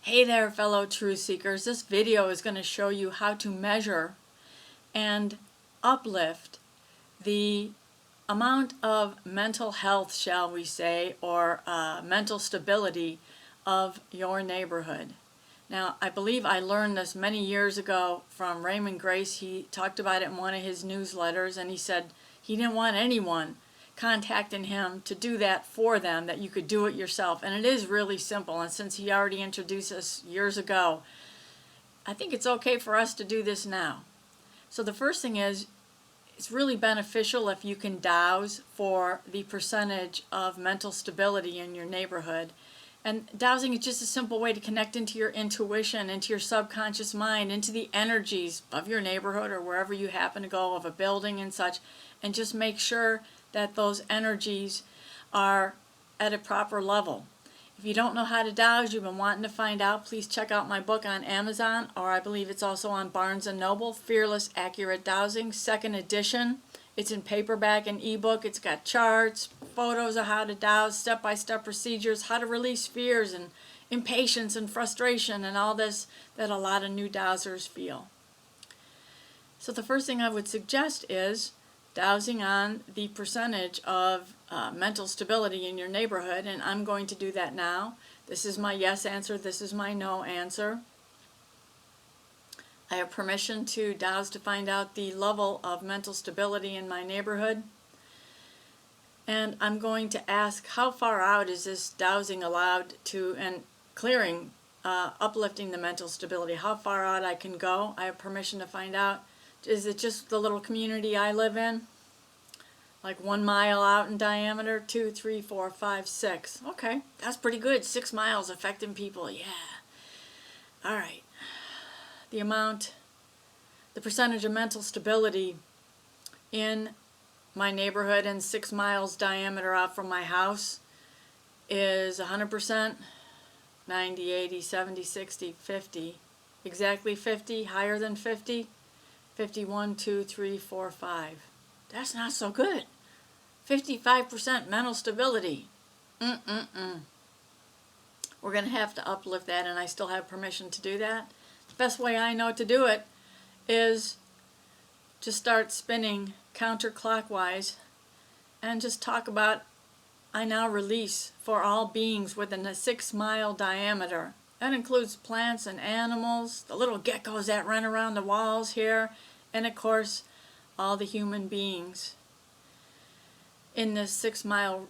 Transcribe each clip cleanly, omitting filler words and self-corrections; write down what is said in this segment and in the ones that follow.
Hey there, fellow truth seekers. This video is going to show you how to measure and uplift the amount of mental health, shall we say, or mental stability of your neighborhood. Now, I believe I learned this many years ago from Raymond Grace. He talked about it in one of his newsletters, and he said he didn't want anyone contacting him to do that for them, that you could do it yourself. And it is really simple, and since he already introduced us years ago, I think it's okay for us to do this now. So the first thing is, it's really beneficial if you can dowse for the percentage of mental stability in your neighborhood. And dowsing is just a simple way to connect into your intuition, into your subconscious mind, into the energies of your neighborhood or wherever you happen to go, of a building and such, and just make sure that those energies are at a proper level. If you don't know how to dowse, you've been wanting to find out, please check out my book on Amazon, or I believe it's also on Barnes & Noble, Fearless Accurate Dowsing, 2nd edition. It's in paperback and ebook. It's got charts, photos of how to dowse, step-by-step procedures, how to release fears and impatience and frustration and all this that a lot of new dowsers feel. So the first thing I would suggest is dowsing on the percentage of mental stability in your neighborhood, and I'm going to do that now. This is my yes answer, this is my no answer. I have permission to dowse to find out the level of mental stability in my neighborhood. And I'm going to ask, how far out is this dowsing allowed to, and clearing, uplifting the mental stability, how far out I can go. I have permission to find out. Is it just the little community I live in? Like 1 mile out in diameter? 2, 3, 4, 5, 6. Okay, that's pretty good. 6 miles affecting people, yeah. All right. The percentage of mental stability in my neighborhood and 6 miles diameter out from my house is 100%, 90, 80, 70, 60, 50. Exactly 50, higher than 50. 51, 2, 3, 4, 5. That's not so good. 55% mental stability. We're going to have to uplift that, and I still have permission to do that. The best way I know to do it is to start spinning counterclockwise and just talk about, I now release for all beings within a 6 mile diameter. That includes plants and animals, the little geckos that run around the walls here, and of course, all the human beings. In this 6 mile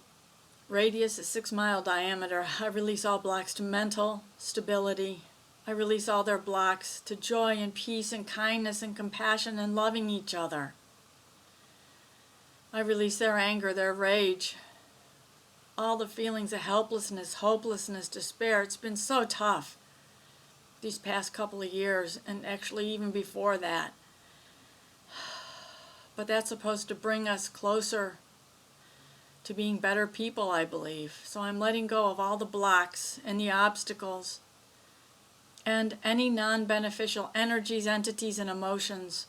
radius, a 6 mile diameter, I release all blocks to mental stability. I release all their blocks to joy and peace and kindness and compassion and loving each other. I release their anger, their rage, all the feelings of helplessness, hopelessness, despair. It's been so tough these past couple of years, and actually even before that. But that's supposed to bring us closer to being better people, I believe. So I'm letting go of all the blocks and the obstacles and any non-beneficial energies, entities, and emotions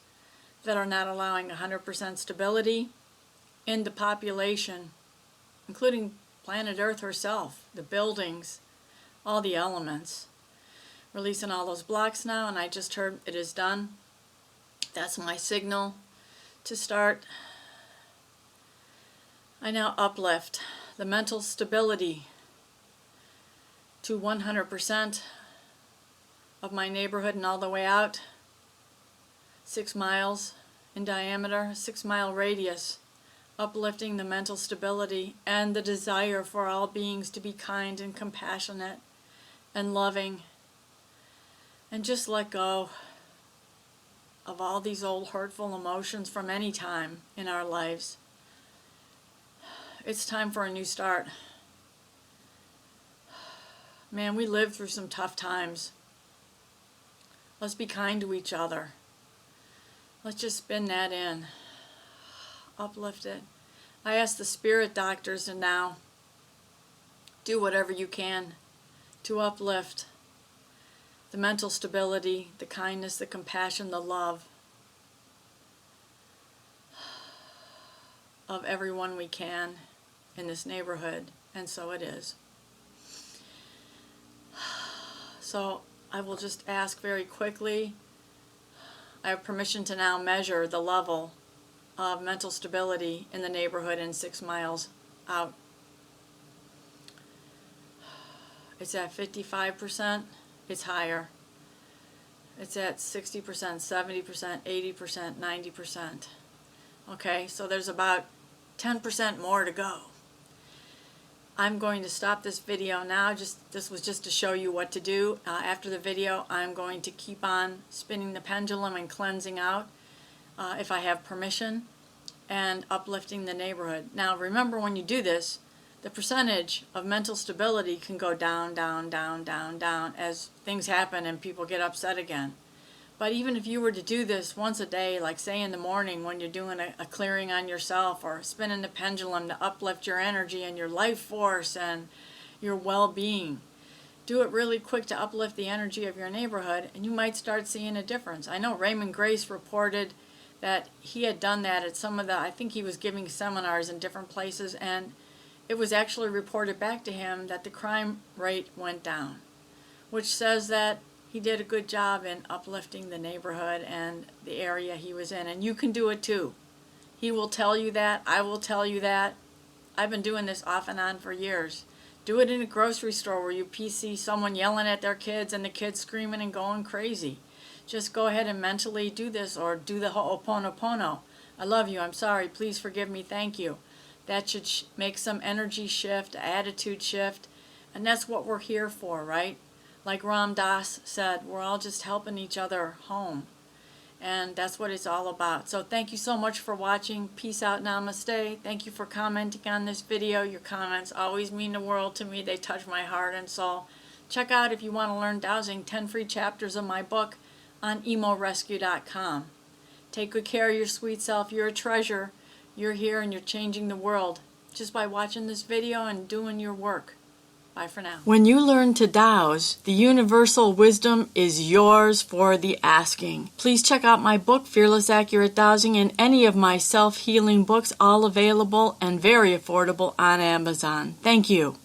that are not allowing 100% stability in the population, including planet Earth herself, the buildings, all the elements. Releasing all those blocks now, and I just heard it is done. That's my signal to start. I now uplift the mental stability to 100% of my neighborhood and all the way out. 6 miles in diameter, 6 mile radius, uplifting the mental stability and the desire for all beings to be kind and compassionate and loving, and just let go of all these old hurtful emotions from any time in our lives. It's time for a new start. Man, we lived through some tough times. Let's be kind to each other. Let's just spin that in. Uplift it. I ask the spirit doctors to now do whatever you can to uplift the mental stability, the kindness, the compassion, the love of everyone we can in this neighborhood, and so it is. So I will just ask very quickly. I have permission to now measure the level of mental stability in the neighborhood in 6 miles out. It's at 55%. It's higher. It's at 60%, 70%, 80%, 90%. Okay, so there's about 10% more to go. I'm going to stop this video now. This was just to show you what to do. After the video, I'm going to keep on spinning the pendulum and cleansing out, if I have permission, and uplifting the neighborhood. Now remember, when you do this, the percentage of mental stability can go down, down, down, down, down as things happen and people get upset again. But even if you were to do this once a day, like say in the morning when you're doing a clearing on yourself, or spinning the pendulum to uplift your energy and your life force and your well-being, do it really quick to uplift the energy of your neighborhood, and you might start seeing a difference. I know Raymond Grace reported that he had done that at some of the, I think he was giving seminars in different places, and it was actually reported back to him that the crime rate went down, which says that he did a good job in uplifting the neighborhood and the area he was in. And you can do it too. He will tell you that. I will tell you that. I've been doing this off and on for years. Do it in a grocery store where you see someone yelling at their kids and the kids screaming and going crazy. Just go ahead and mentally do this, or do the ho'oponopono. I love you. I'm sorry. Please forgive me. Thank you. That should make some energy shift, attitude shift. And that's what we're here for, right? Like Ram Dass said, we're all just helping each other home. And that's what it's all about. So thank you so much for watching. Peace out. Namaste. Thank you for commenting on this video. Your comments always mean the world to me. They touch my heart and soul. Check out, if you want to learn dowsing, 10 free chapters of my book on emorescue.com. Take good care of your sweet self. You're a treasure. You're here and you're changing the world just by watching this video and doing your work. Bye for now. When you learn to douse, the universal wisdom is yours for the asking. Please check out my book, Fearless Accurate Dowsing, and any of my self-healing books, all available and very affordable on Amazon. Thank you.